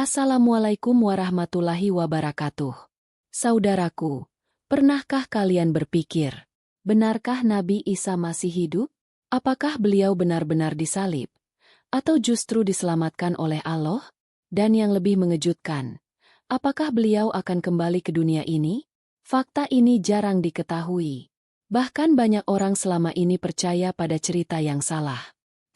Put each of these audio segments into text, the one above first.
Assalamualaikum warahmatullahi wabarakatuh. Saudaraku, pernahkah kalian berpikir, benarkah Nabi Isa masih hidup? Apakah beliau benar-benar disalib? Atau justru diselamatkan oleh Allah? Dan yang lebih mengejutkan, apakah beliau akan kembali ke dunia ini? Fakta ini jarang diketahui. Bahkan banyak orang selama ini percaya pada cerita yang salah.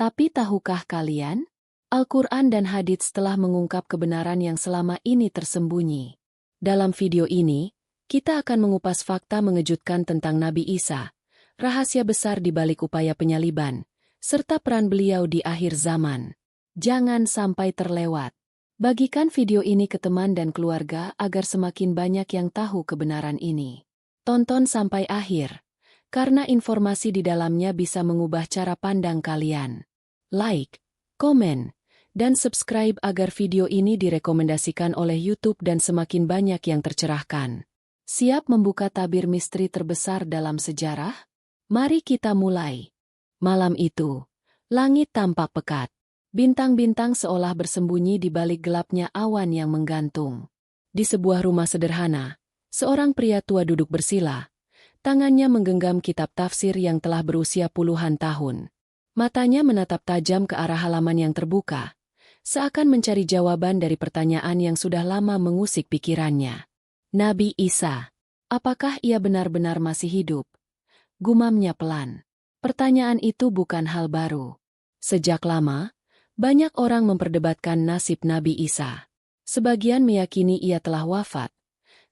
Tapi tahukah kalian? Al-Quran dan hadits telah mengungkap kebenaran yang selama ini tersembunyi. Dalam video ini, kita akan mengupas fakta mengejutkan tentang Nabi Isa, rahasia besar di balik upaya penyaliban, serta peran beliau di akhir zaman. Jangan sampai terlewat. Bagikan video ini ke teman dan keluarga agar semakin banyak yang tahu kebenaran ini. Tonton sampai akhir, karena informasi di dalamnya bisa mengubah cara pandang kalian. Like, komen, dan subscribe agar video ini direkomendasikan oleh YouTube dan semakin banyak yang tercerahkan. Siap membuka tabir misteri terbesar dalam sejarah? Mari kita mulai. Malam itu, langit tampak pekat. Bintang-bintang seolah bersembunyi di balik gelapnya awan yang menggantung. Di sebuah rumah sederhana, seorang pria tua duduk bersila. Tangannya menggenggam kitab tafsir yang telah berusia puluhan tahun. Matanya menatap tajam ke arah halaman yang terbuka, seakan mencari jawaban dari pertanyaan yang sudah lama mengusik pikirannya. Nabi Isa, apakah ia benar-benar masih hidup? Gumamnya pelan. Pertanyaan itu bukan hal baru. Sejak lama, banyak orang memperdebatkan nasib Nabi Isa. Sebagian meyakini ia telah wafat,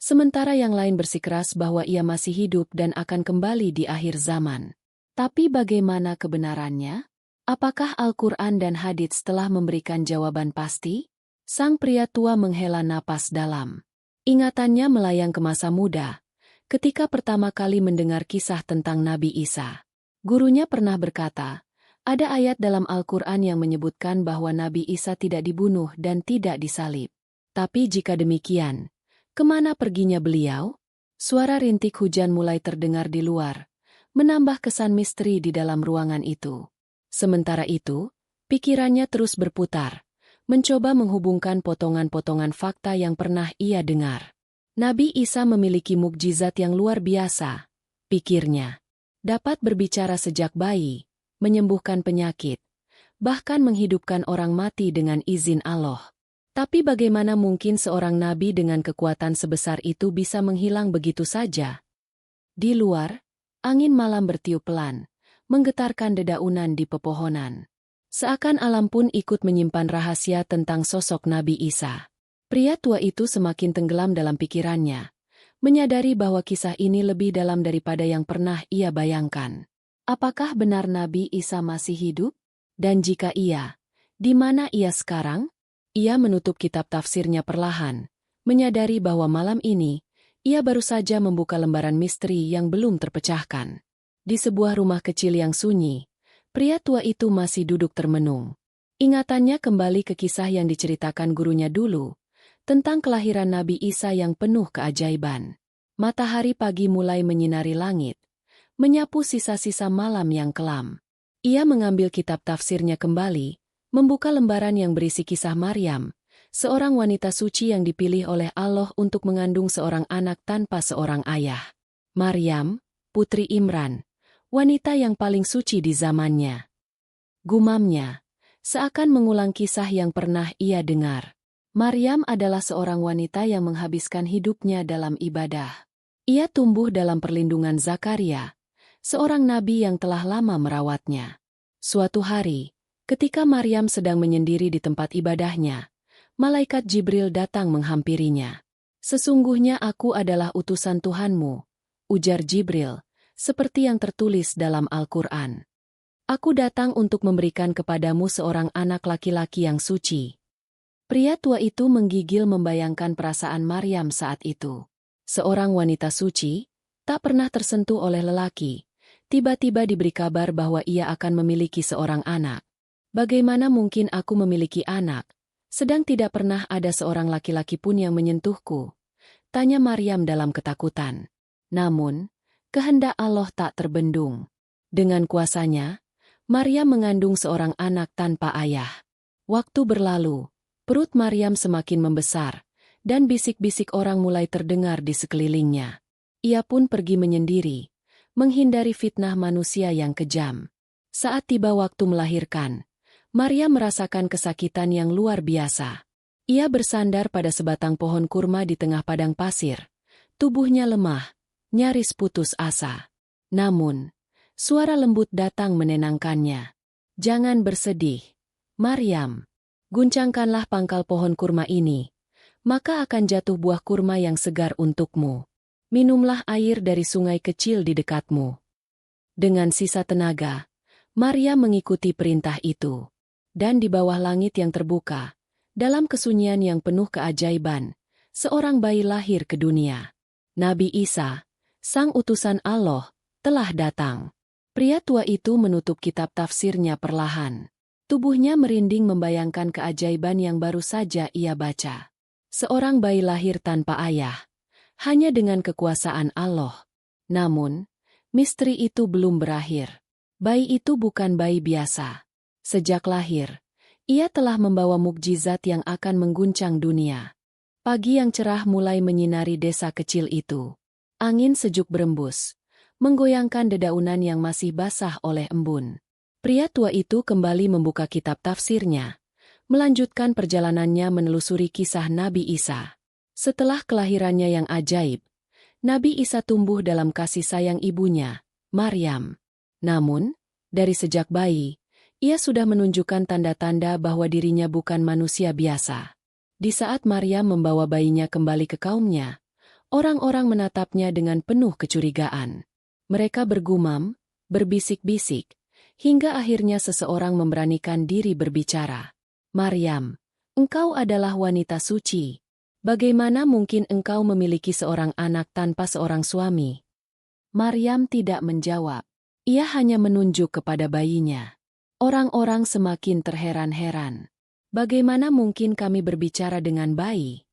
sementara yang lain bersikeras bahwa ia masih hidup dan akan kembali di akhir zaman. Tapi bagaimana kebenarannya? Apakah Al-Quran dan hadits telah memberikan jawaban pasti? Sang pria tua menghela napas dalam. Ingatannya melayang ke masa muda, ketika pertama kali mendengar kisah tentang Nabi Isa. Gurunya pernah berkata, ada ayat dalam Al-Quran yang menyebutkan bahwa Nabi Isa tidak dibunuh dan tidak disalib. Tapi jika demikian, kemana perginya beliau? Suara rintik hujan mulai terdengar di luar, menambah kesan misteri di dalam ruangan itu. Sementara itu, pikirannya terus berputar, mencoba menghubungkan potongan-potongan fakta yang pernah ia dengar. Nabi Isa memiliki mukjizat yang luar biasa, pikirnya. Dapat berbicara sejak bayi, menyembuhkan penyakit, bahkan menghidupkan orang mati dengan izin Allah. Tapi bagaimana mungkin seorang nabi dengan kekuatan sebesar itu bisa menghilang begitu saja? Di luar, angin malam bertiup pelan, menggetarkan dedaunan di pepohonan. Seakan alam pun ikut menyimpan rahasia tentang sosok Nabi Isa. Pria tua itu semakin tenggelam dalam pikirannya, menyadari bahwa kisah ini lebih dalam daripada yang pernah ia bayangkan. Apakah benar Nabi Isa masih hidup? Dan jika iya, di mana ia sekarang? Ia menutup kitab tafsirnya perlahan, menyadari bahwa malam ini, ia baru saja membuka lembaran misteri yang belum terpecahkan. Di sebuah rumah kecil yang sunyi, pria tua itu masih duduk termenung. Ingatannya kembali ke kisah yang diceritakan gurunya dulu, tentang kelahiran Nabi Isa yang penuh keajaiban. Matahari pagi mulai menyinari langit, menyapu sisa-sisa malam yang kelam. Ia mengambil kitab tafsirnya kembali, membuka lembaran yang berisi kisah Maryam, seorang wanita suci yang dipilih oleh Allah untuk mengandung seorang anak tanpa seorang ayah. Maryam, putri Imran, wanita yang paling suci di zamannya. Gumamnya, seakan mengulang kisah yang pernah ia dengar. Maryam adalah seorang wanita yang menghabiskan hidupnya dalam ibadah. Ia tumbuh dalam perlindungan Zakaria, seorang nabi yang telah lama merawatnya. Suatu hari, ketika Maryam sedang menyendiri di tempat ibadahnya, malaikat Jibril datang menghampirinya. Sesungguhnya aku adalah utusan Tuhanmu, ujar Jibril, seperti yang tertulis dalam Al-Quran. Aku datang untuk memberikan kepadamu seorang anak laki-laki yang suci. Pria tua itu menggigil membayangkan perasaan Maryam saat itu. Seorang wanita suci, tak pernah tersentuh oleh lelaki, tiba-tiba diberi kabar bahwa ia akan memiliki seorang anak. Bagaimana mungkin aku memiliki anak, sedang tidak pernah ada seorang laki-laki pun yang menyentuhku? Tanya Maryam dalam ketakutan. Namun, kehendak Allah tak terbendung. Dengan kuasanya, Maryam mengandung seorang anak tanpa ayah. Waktu berlalu, Perut Maryam semakin membesar, dan bisik-bisik orang mulai terdengar di sekelilingnya. Ia pun pergi menyendiri, menghindari fitnah manusia yang kejam. Saat tiba waktu melahirkan, Maryam merasakan kesakitan yang luar biasa. Ia bersandar pada sebatang pohon kurma di tengah padang pasir. Tubuhnya lemah, nyaris putus asa. Namun, suara lembut datang menenangkannya. "Jangan bersedih, Maryam. Guncangkanlah pangkal pohon kurma ini, maka akan jatuh buah kurma yang segar untukmu. Minumlah air dari sungai kecil di dekatmu." Dengan sisa tenaga, Maryam mengikuti perintah itu. Dan di bawah langit yang terbuka, dalam kesunyian yang penuh keajaiban, seorang bayi lahir ke dunia. Nabi Isa, sang utusan Allah, telah datang. Pria tua itu menutup kitab tafsirnya perlahan. Tubuhnya merinding membayangkan keajaiban yang baru saja ia baca. Seorang bayi lahir tanpa ayah, hanya dengan kekuasaan Allah. Namun, misteri itu belum berakhir. Bayi itu bukan bayi biasa. Sejak lahir, ia telah membawa mukjizat yang akan mengguncang dunia. Pagi yang cerah mulai menyinari desa kecil itu. Angin sejuk berembus, menggoyangkan dedaunan yang masih basah oleh embun. Pria tua itu kembali membuka kitab tafsirnya, melanjutkan perjalanannya menelusuri kisah Nabi Isa. Setelah kelahirannya yang ajaib, Nabi Isa tumbuh dalam kasih sayang ibunya, Maryam. Namun, dari sejak bayi, ia sudah menunjukkan tanda-tanda bahwa dirinya bukan manusia biasa. Di saat Maryam membawa bayinya kembali ke kaumnya, orang-orang menatapnya dengan penuh kecurigaan. Mereka bergumam, berbisik-bisik, hingga akhirnya seseorang memberanikan diri berbicara. "Maryam, engkau adalah wanita suci. Bagaimana mungkin engkau memiliki seorang anak tanpa seorang suami?" Maryam tidak menjawab. Ia hanya menunjuk kepada bayinya. Orang-orang semakin terheran-heran. "Bagaimana mungkin kami berbicara dengan bayi?"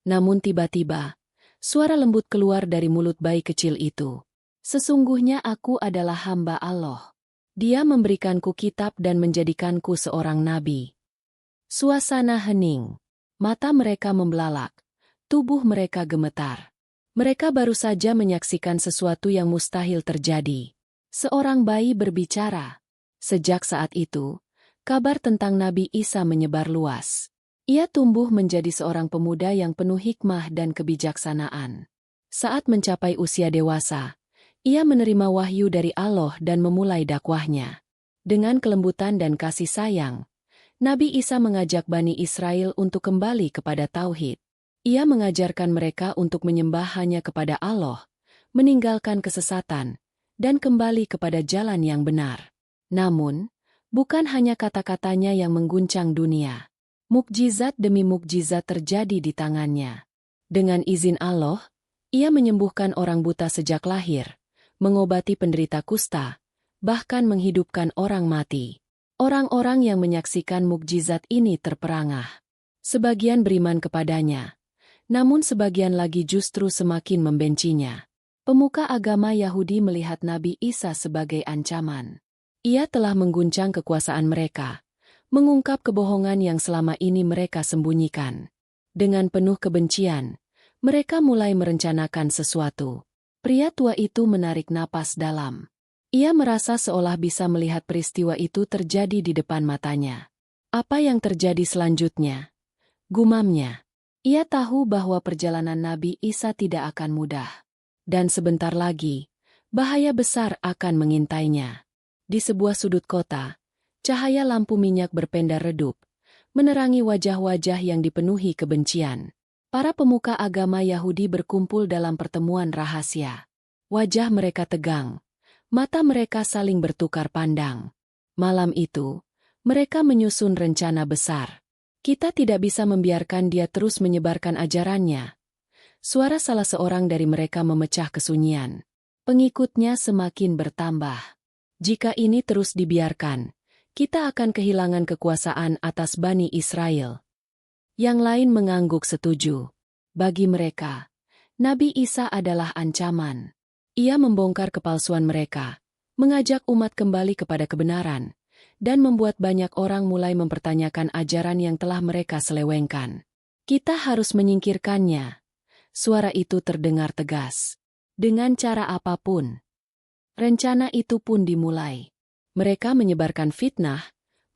Namun tiba-tiba, suara lembut keluar dari mulut bayi kecil itu. "Sesungguhnya aku adalah hamba Allah. Dia memberikanku kitab dan menjadikanku seorang nabi." Suasana hening. Mata mereka membelalak. Tubuh mereka gemetar. Mereka baru saja menyaksikan sesuatu yang mustahil terjadi. Seorang bayi berbicara. Sejak saat itu, kabar tentang Nabi Isa menyebar luas. Ia tumbuh menjadi seorang pemuda yang penuh hikmah dan kebijaksanaan. Saat mencapai usia dewasa, ia menerima wahyu dari Allah dan memulai dakwahnya. Dengan kelembutan dan kasih sayang, Nabi Isa mengajak Bani Israel untuk kembali kepada tauhid. Ia mengajarkan mereka untuk menyembah hanya kepada Allah, meninggalkan kesesatan, dan kembali kepada jalan yang benar. Namun, bukan hanya kata-katanya yang mengguncang dunia. Mukjizat demi mukjizat terjadi di tangannya. Dengan izin Allah, ia menyembuhkan orang buta sejak lahir, mengobati penderita kusta, bahkan menghidupkan orang mati. Orang-orang yang menyaksikan mukjizat ini terperangah. Sebagian beriman kepadanya, namun sebagian lagi justru semakin membencinya. Pemuka agama Yahudi melihat Nabi Isa sebagai ancaman. Ia telah mengguncang kekuasaan mereka, mengungkap kebohongan yang selama ini mereka sembunyikan. Dengan penuh kebencian, mereka mulai merencanakan sesuatu. Pria tua itu menarik napas dalam. Ia merasa seolah bisa melihat peristiwa itu terjadi di depan matanya. Apa yang terjadi selanjutnya? Gumamnya. Ia tahu bahwa perjalanan Nabi Isa tidak akan mudah. Dan sebentar lagi, bahaya besar akan mengintainya. Di sebuah sudut kota, cahaya lampu minyak berpendar redup, menerangi wajah-wajah yang dipenuhi kebencian. Para pemuka agama Yahudi berkumpul dalam pertemuan rahasia. Wajah mereka tegang, mata mereka saling bertukar pandang. Malam itu, mereka menyusun rencana besar. "Kita tidak bisa membiarkan dia terus menyebarkan ajarannya." Suara salah seorang dari mereka memecah kesunyian. Pengikutnya semakin bertambah. "Jika ini terus dibiarkan, kita akan kehilangan kekuasaan atas Bani Israel." Yang lain mengangguk setuju. Bagi mereka, Nabi Isa adalah ancaman. Ia membongkar kepalsuan mereka, mengajak umat kembali kepada kebenaran, dan membuat banyak orang mulai mempertanyakan ajaran yang telah mereka selewengkan. Kita harus menyingkirkannya. Suara itu terdengar tegas. Dengan cara apapun. Rencana itu pun dimulai. Mereka menyebarkan fitnah,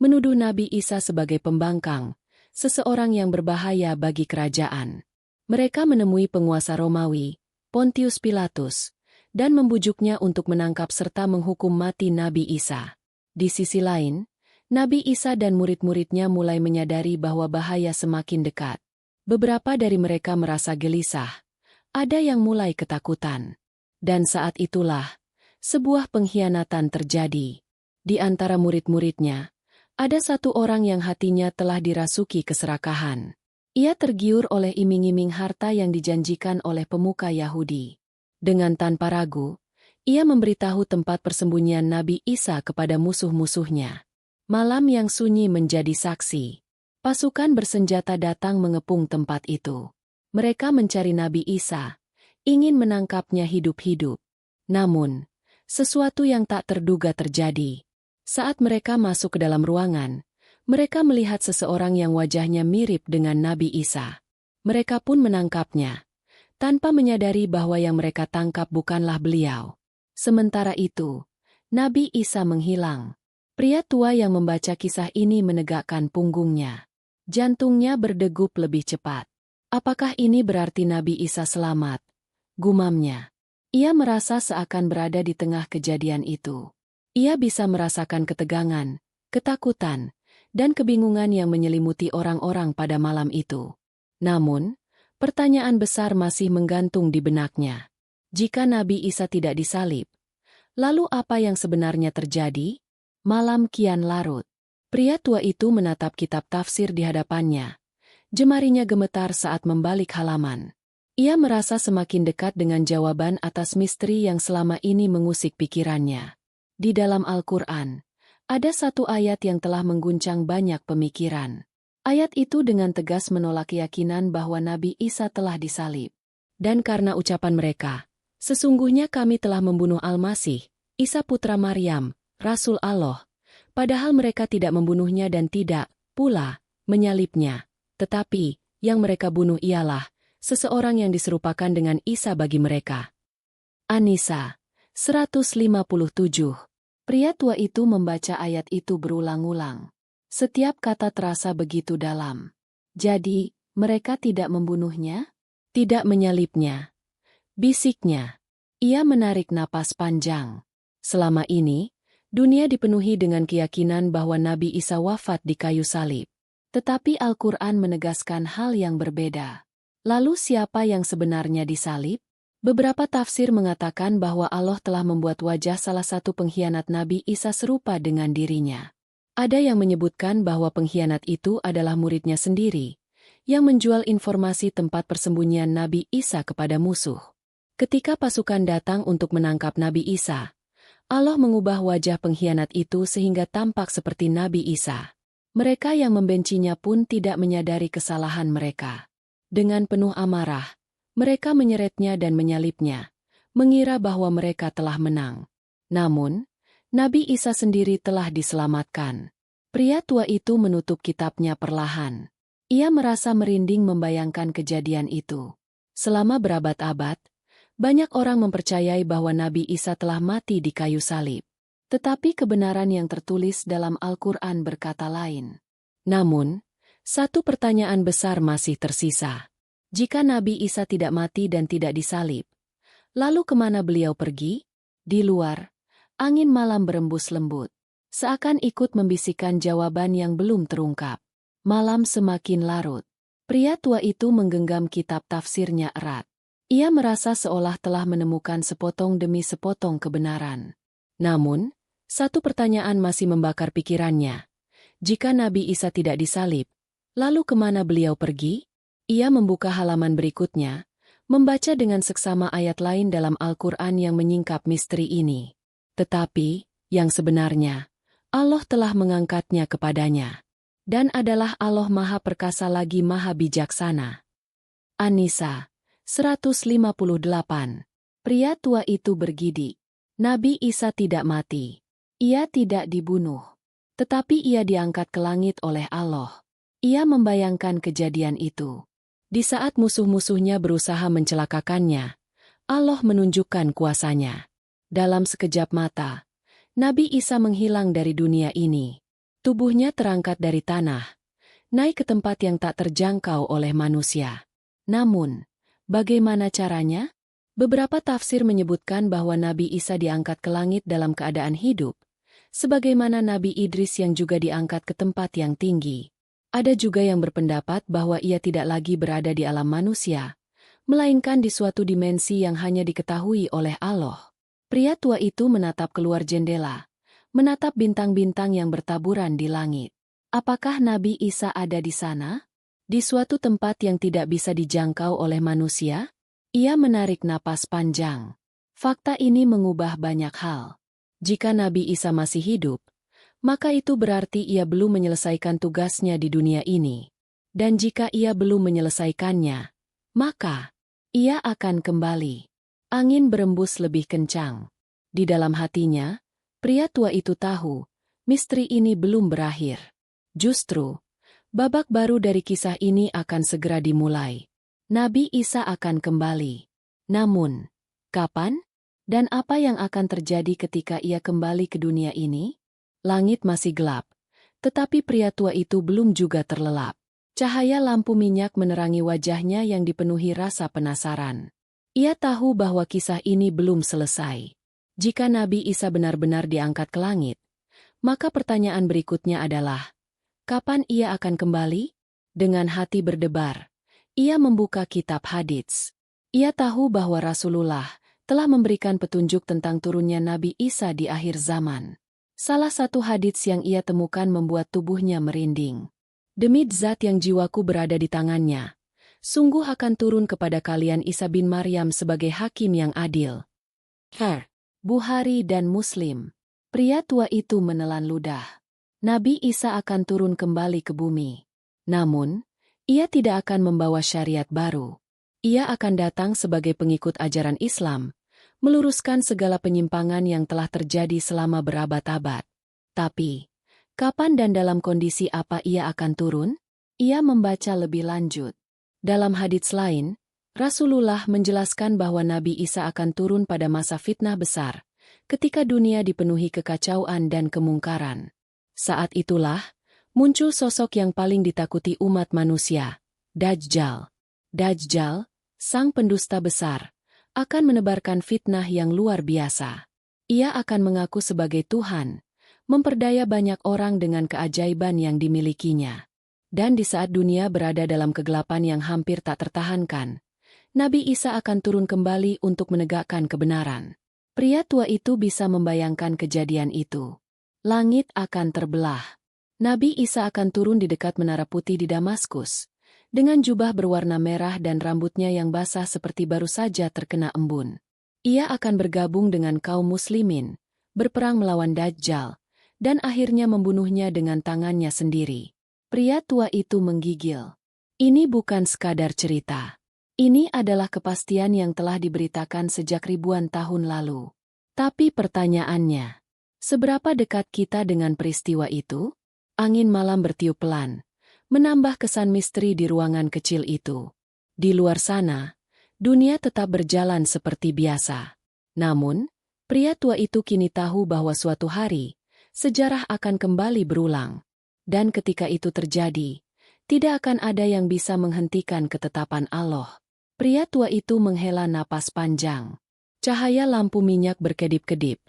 menuduh Nabi Isa sebagai pembangkang, seseorang yang berbahaya bagi kerajaan. Mereka menemui penguasa Romawi, Pontius Pilatus, dan membujuknya untuk menangkap serta menghukum mati Nabi Isa. Di sisi lain, Nabi Isa dan murid-muridnya mulai menyadari bahwa bahaya semakin dekat. Beberapa dari mereka merasa gelisah. Ada yang mulai ketakutan. Dan saat itulah, sebuah pengkhianatan terjadi. Di antara murid-muridnya, ada satu orang yang hatinya telah dirasuki keserakahan. Ia tergiur oleh iming-iming harta yang dijanjikan oleh pemuka Yahudi. Dengan tanpa ragu, ia memberitahu tempat persembunyian Nabi Isa kepada musuh-musuhnya. Malam yang sunyi menjadi saksi. Pasukan bersenjata datang mengepung tempat itu. Mereka mencari Nabi Isa, ingin menangkapnya hidup-hidup. Namun, sesuatu yang tak terduga terjadi. Saat mereka masuk ke dalam ruangan, mereka melihat seseorang yang wajahnya mirip dengan Nabi Isa. Mereka pun menangkapnya, tanpa menyadari bahwa yang mereka tangkap bukanlah beliau. Sementara itu, Nabi Isa menghilang. Pria tua yang membaca kisah ini menegakkan punggungnya. Jantungnya berdegup lebih cepat. Apakah ini berarti Nabi Isa selamat? Gumamnya. Ia merasa seakan berada di tengah kejadian itu. Ia bisa merasakan ketegangan, ketakutan, dan kebingungan yang menyelimuti orang-orang pada malam itu. Namun, pertanyaan besar masih menggantung di benaknya. Jika Nabi Isa tidak disalib, lalu apa yang sebenarnya terjadi? Malam kian larut. Pria tua itu menatap kitab tafsir di hadapannya. Jemarinya gemetar saat membalik halaman. Ia merasa semakin dekat dengan jawaban atas misteri yang selama ini mengusik pikirannya. Di dalam Al-Quran, ada satu ayat yang telah mengguncang banyak pemikiran. Ayat itu dengan tegas menolak keyakinan bahwa Nabi Isa telah disalib. Dan karena ucapan mereka, sesungguhnya kami telah membunuh Al-Masih, Isa putra Maryam, Rasul Allah. Padahal mereka tidak membunuhnya dan tidak, pula, menyalibnya. Tetapi, yang mereka bunuh ialah seseorang yang diserupakan dengan Isa bagi mereka. An-Nisa 157. Pria tua itu membaca ayat itu berulang-ulang. Setiap kata terasa begitu dalam. Jadi, mereka tidak membunuhnya? Tidak menyalibnya. Bisiknya. Ia menarik napas panjang. Selama ini, dunia dipenuhi dengan keyakinan bahwa Nabi Isa wafat di kayu salib. Tetapi Al-Quran menegaskan hal yang berbeda. Lalu siapa yang sebenarnya disalib? Beberapa tafsir mengatakan bahwa Allah telah membuat wajah salah satu pengkhianat Nabi Isa serupa dengan dirinya. Ada yang menyebutkan bahwa pengkhianat itu adalah muridnya sendiri, yang menjual informasi tempat persembunyian Nabi Isa kepada musuh. Ketika pasukan datang untuk menangkap Nabi Isa, Allah mengubah wajah pengkhianat itu sehingga tampak seperti Nabi Isa. Mereka yang membencinya pun tidak menyadari kesalahan mereka. Dengan penuh amarah, mereka menyeretnya dan menyalibnya, mengira bahwa mereka telah menang. Namun, Nabi Isa sendiri telah diselamatkan. Pria tua itu menutup kitabnya perlahan. Ia merasa merinding membayangkan kejadian itu. Selama berabad-abad, banyak orang mempercayai bahwa Nabi Isa telah mati di kayu salib. Tetapi kebenaran yang tertulis dalam Al-Quran berkata lain. Namun, satu pertanyaan besar masih tersisa. Jika Nabi Isa tidak mati dan tidak disalib, lalu kemana beliau pergi? Di luar, angin malam berembus lembut. Seakan ikut membisikkan jawaban yang belum terungkap. Malam semakin larut. Pria tua itu menggenggam kitab tafsirnya erat. Ia merasa seolah telah menemukan sepotong demi sepotong kebenaran. Namun, satu pertanyaan masih membakar pikirannya. Jika Nabi Isa tidak disalib, lalu kemana beliau pergi? Ia membuka halaman berikutnya, membaca dengan seksama ayat lain dalam Al-Quran yang menyingkap misteri ini. Tetapi, yang sebenarnya, Allah telah mengangkatnya kepadanya. Dan adalah Allah Maha Perkasa lagi Maha Bijaksana. An-Nisa 158. Pria tua itu bergidik. Nabi Isa tidak mati. Ia tidak dibunuh. Tetapi ia diangkat ke langit oleh Allah. Ia membayangkan kejadian itu. Di saat musuh-musuhnya berusaha mencelakakannya, Allah menunjukkan kuasanya. Dalam sekejap mata, Nabi Isa menghilang dari dunia ini. Tubuhnya terangkat dari tanah, naik ke tempat yang tak terjangkau oleh manusia. Namun, bagaimana caranya? Beberapa tafsir menyebutkan bahwa Nabi Isa diangkat ke langit dalam keadaan hidup, sebagaimana Nabi Idris yang juga diangkat ke tempat yang tinggi. Ada juga yang berpendapat bahwa ia tidak lagi berada di alam manusia, melainkan di suatu dimensi yang hanya diketahui oleh Allah. Pria tua itu menatap keluar jendela, menatap bintang-bintang yang bertaburan di langit. Apakah Nabi Isa ada di sana? Di suatu tempat yang tidak bisa dijangkau oleh manusia? Ia menarik napas panjang. Fakta ini mengubah banyak hal. Jika Nabi Isa masih hidup, maka itu berarti ia belum menyelesaikan tugasnya di dunia ini. Dan jika ia belum menyelesaikannya, maka ia akan kembali. Angin berembus lebih kencang. Di dalam hatinya, pria tua itu tahu, misteri ini belum berakhir. Justru, babak baru dari kisah ini akan segera dimulai. Nabi Isa akan kembali. Namun, kapan? Dan apa yang akan terjadi ketika ia kembali ke dunia ini? Langit masih gelap, tetapi pria tua itu belum juga terlelap. Cahaya lampu minyak menerangi wajahnya yang dipenuhi rasa penasaran. Ia tahu bahwa kisah ini belum selesai. Jika Nabi Isa benar-benar diangkat ke langit, maka pertanyaan berikutnya adalah, kapan ia akan kembali? Dengan hati berdebar, ia membuka kitab hadits. Ia tahu bahwa Rasulullah telah memberikan petunjuk tentang turunnya Nabi Isa di akhir zaman. Salah satu hadits yang ia temukan membuat tubuhnya merinding. Demi zat yang jiwaku berada di tangannya, sungguh akan turun kepada kalian Isa bin Maryam sebagai hakim yang adil. Bukhari dan Muslim. Pria tua itu menelan ludah. Nabi Isa akan turun kembali ke bumi. Namun, ia tidak akan membawa syariat baru. Ia akan datang sebagai pengikut ajaran Islam, meluruskan segala penyimpangan yang telah terjadi selama berabad-abad. Tapi, kapan dan dalam kondisi apa ia akan turun? Ia membaca lebih lanjut. Dalam hadits lain, Rasulullah menjelaskan bahwa Nabi Isa akan turun pada masa fitnah besar, ketika dunia dipenuhi kekacauan dan kemungkaran. Saat itulah, muncul sosok yang paling ditakuti umat manusia, Dajjal. Dajjal, sang pendusta besar, akan menebarkan fitnah yang luar biasa. Ia akan mengaku sebagai Tuhan, memperdaya banyak orang dengan keajaiban yang dimilikinya. Dan di saat dunia berada dalam kegelapan yang hampir tak tertahankan, Nabi Isa akan turun kembali untuk menegakkan kebenaran. Pria tua itu bisa membayangkan kejadian itu. Langit akan terbelah. Nabi Isa akan turun di dekat menara putih di Damaskus, dengan jubah berwarna merah dan rambutnya yang basah seperti baru saja terkena embun. Ia akan bergabung dengan kaum muslimin, berperang melawan Dajjal, dan akhirnya membunuhnya dengan tangannya sendiri. Pria tua itu menggigil. Ini bukan sekadar cerita. Ini adalah kepastian yang telah diberitakan sejak ribuan tahun lalu. Tapi pertanyaannya, seberapa dekat kita dengan peristiwa itu? Angin malam bertiup pelan, menambah kesan misteri di ruangan kecil itu. Di luar sana, dunia tetap berjalan seperti biasa. Namun, pria tua itu kini tahu bahwa suatu hari, sejarah akan kembali berulang. Dan ketika itu terjadi, tidak akan ada yang bisa menghentikan ketetapan Allah. Pria tua itu menghela napas panjang. Cahaya lampu minyak berkedip-kedip,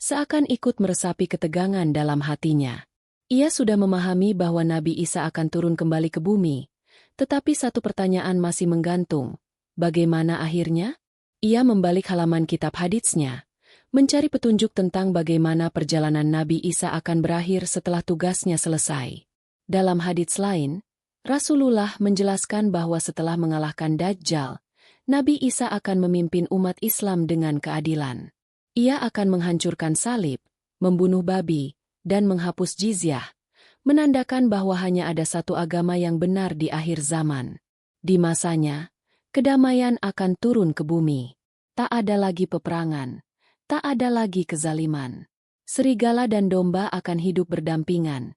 seakan ikut meresapi ketegangan dalam hatinya. Ia sudah memahami bahwa Nabi Isa akan turun kembali ke bumi, tetapi satu pertanyaan masih menggantung. Bagaimana akhirnya? Ia membalik halaman kitab haditsnya, mencari petunjuk tentang bagaimana perjalanan Nabi Isa akan berakhir setelah tugasnya selesai. Dalam hadits lain, Rasulullah menjelaskan bahwa setelah mengalahkan Dajjal, Nabi Isa akan memimpin umat Islam dengan keadilan. Ia akan menghancurkan salib, membunuh babi, dan menghapus jizyah, menandakan bahwa hanya ada satu agama yang benar di akhir zaman. Di masanya, kedamaian akan turun ke bumi. Tak ada lagi peperangan, tak ada lagi kezaliman. Serigala dan domba akan hidup berdampingan.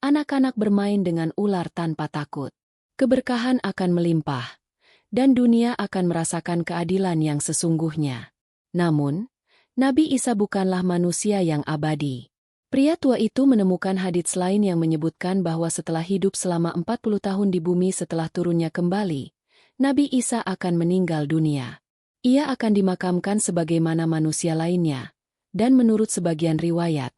Anak-anak bermain dengan ular tanpa takut. Keberkahan akan melimpah, dan dunia akan merasakan keadilan yang sesungguhnya. Namun, Nabi Isa bukanlah manusia yang abadi. Pria tua itu menemukan hadits lain yang menyebutkan bahwa setelah hidup selama 40 tahun di bumi setelah turunnya kembali, Nabi Isa akan meninggal dunia. Ia akan dimakamkan sebagaimana manusia lainnya, dan menurut sebagian riwayat,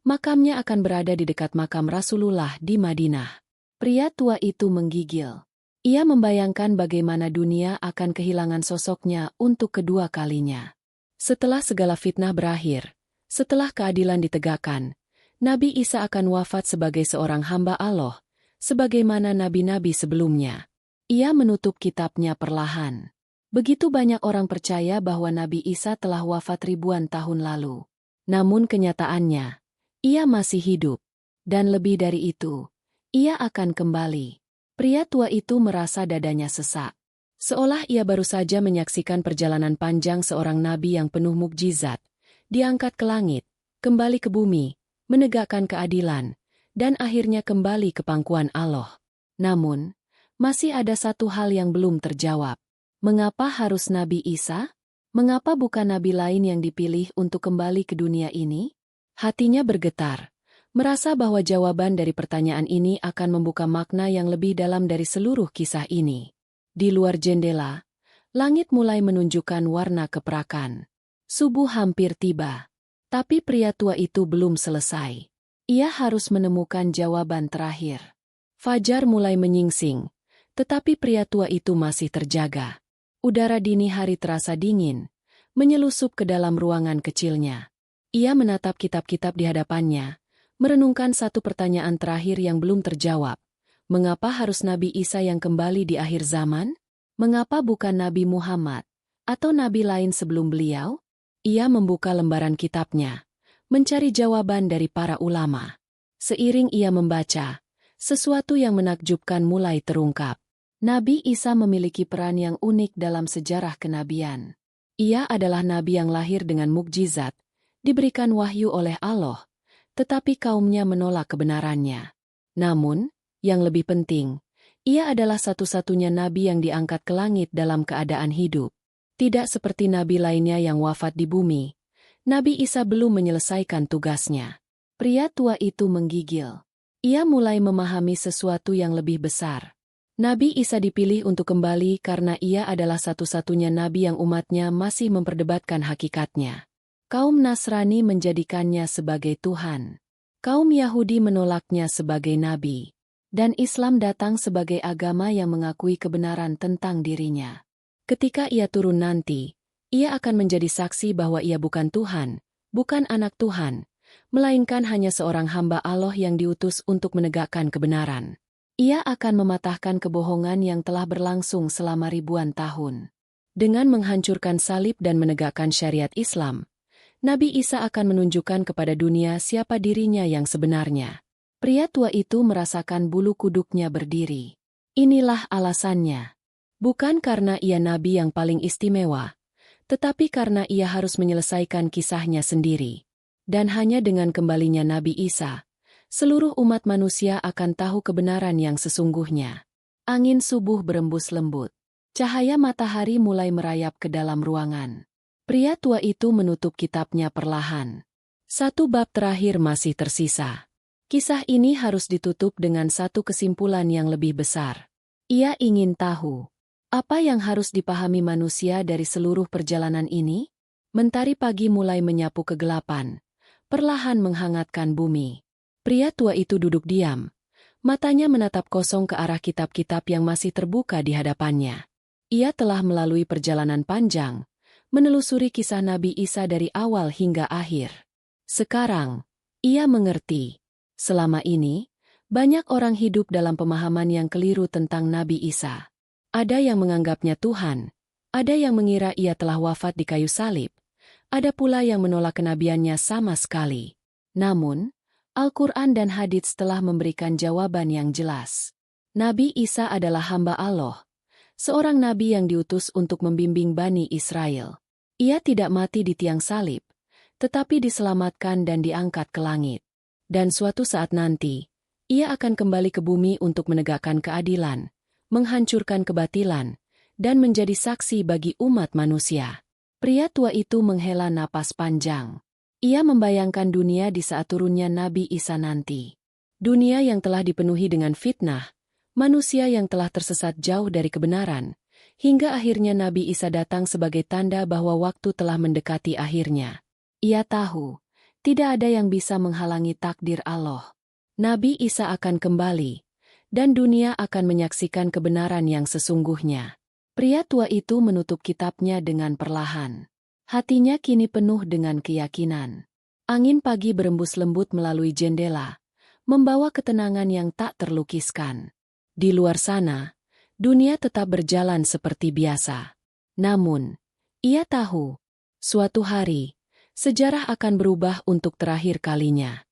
makamnya akan berada di dekat makam Rasulullah di Madinah. Pria tua itu menggigil. Ia membayangkan bagaimana dunia akan kehilangan sosoknya untuk kedua kalinya. Setelah segala fitnah berakhir, setelah keadilan ditegakkan, Nabi Isa akan wafat sebagai seorang hamba Allah, sebagaimana nabi-nabi sebelumnya. Ia menutup kitabnya perlahan. Begitu banyak orang percaya bahwa Nabi Isa telah wafat ribuan tahun lalu. Namun kenyataannya, ia masih hidup. Dan lebih dari itu, ia akan kembali. Pria tua itu merasa dadanya sesak. Seolah ia baru saja menyaksikan perjalanan panjang seorang nabi yang penuh mukjizat, diangkat ke langit, kembali ke bumi, menegakkan keadilan, dan akhirnya kembali ke pangkuan Allah. Namun, masih ada satu hal yang belum terjawab. Mengapa harus Nabi Isa? Mengapa bukan nabi lain yang dipilih untuk kembali ke dunia ini? Hatinya bergetar. Merasa bahwa jawaban dari pertanyaan ini akan membuka makna yang lebih dalam dari seluruh kisah ini. Di luar jendela, langit mulai menunjukkan warna keperakan. Subuh hampir tiba. Tapi pria tua itu belum selesai. Ia harus menemukan jawaban terakhir. Fajar mulai menyingsing, tetapi pria tua itu masih terjaga. Udara dini hari terasa dingin, menyelusup ke dalam ruangan kecilnya. Ia menatap kitab-kitab di hadapannya, merenungkan satu pertanyaan terakhir yang belum terjawab. Mengapa harus Nabi Isa yang kembali di akhir zaman? Mengapa bukan Nabi Muhammad atau nabi lain sebelum beliau? Ia membuka lembaran kitabnya, mencari jawaban dari para ulama. Seiring ia membaca, sesuatu yang menakjubkan mulai terungkap. Nabi Isa memiliki peran yang unik dalam sejarah kenabian. Ia adalah nabi yang lahir dengan mukjizat, diberikan wahyu oleh Allah, tetapi kaumnya menolak kebenarannya. Namun, yang lebih penting, ia adalah satu-satunya nabi yang diangkat ke langit dalam keadaan hidup. Tidak seperti nabi lainnya yang wafat di bumi, Nabi Isa belum menyelesaikan tugasnya. Pria tua itu menggigil. Ia mulai memahami sesuatu yang lebih besar. Nabi Isa dipilih untuk kembali karena ia adalah satu-satunya nabi yang umatnya masih memperdebatkan hakikatnya. Kaum Nasrani menjadikannya sebagai Tuhan. Kaum Yahudi menolaknya sebagai nabi. Dan Islam datang sebagai agama yang mengakui kebenaran tentang dirinya. Ketika ia turun nanti, ia akan menjadi saksi bahwa ia bukan Tuhan, bukan anak Tuhan, melainkan hanya seorang hamba Allah yang diutus untuk menegakkan kebenaran. Ia akan mematahkan kebohongan yang telah berlangsung selama ribuan tahun. Dengan menghancurkan salib dan menegakkan syariat Islam, Nabi Isa akan menunjukkan kepada dunia siapa dirinya yang sebenarnya. Pria tua itu merasakan bulu kuduknya berdiri. Inilah alasannya. Bukan karena ia nabi yang paling istimewa, tetapi karena ia harus menyelesaikan kisahnya sendiri. Dan hanya dengan kembalinya Nabi Isa, seluruh umat manusia akan tahu kebenaran yang sesungguhnya. Angin subuh berembus lembut. Cahaya matahari mulai merayap ke dalam ruangan. Pria tua itu menutup kitabnya perlahan. Satu bab terakhir masih tersisa. Kisah ini harus ditutup dengan satu kesimpulan yang lebih besar. Ia ingin tahu, apa yang harus dipahami manusia dari seluruh perjalanan ini? Mentari pagi mulai menyapu kegelapan, perlahan menghangatkan bumi. Pria tua itu duduk diam. Matanya menatap kosong ke arah kitab-kitab yang masih terbuka di hadapannya. Ia telah melalui perjalanan panjang, menelusuri kisah Nabi Isa dari awal hingga akhir. Sekarang, ia mengerti. Selama ini, banyak orang hidup dalam pemahaman yang keliru tentang Nabi Isa. Ada yang menganggapnya Tuhan, ada yang mengira ia telah wafat di kayu salib, ada pula yang menolak kenabiannya sama sekali. Namun, Al-Quran dan hadits telah memberikan jawaban yang jelas. Nabi Isa adalah hamba Allah, seorang nabi yang diutus untuk membimbing Bani Israel. Ia tidak mati di tiang salib, tetapi diselamatkan dan diangkat ke langit. Dan suatu saat nanti, ia akan kembali ke bumi untuk menegakkan keadilan, menghancurkan kebatilan, dan menjadi saksi bagi umat manusia. Pria tua itu menghela napas panjang. Ia membayangkan dunia di saat turunnya Nabi Isa nanti. Dunia yang telah dipenuhi dengan fitnah, manusia yang telah tersesat jauh dari kebenaran, hingga akhirnya Nabi Isa datang sebagai tanda bahwa waktu telah mendekati akhirnya. Ia tahu, tidak ada yang bisa menghalangi takdir Allah. Nabi Isa akan kembali, dan dunia akan menyaksikan kebenaran yang sesungguhnya. Pria tua itu menutup kitabnya dengan perlahan. Hatinya kini penuh dengan keyakinan. Angin pagi berembus lembut melalui jendela, membawa ketenangan yang tak terlukiskan. Di luar sana, dunia tetap berjalan seperti biasa. Namun, ia tahu, suatu hari, sejarah akan berubah untuk terakhir kalinya.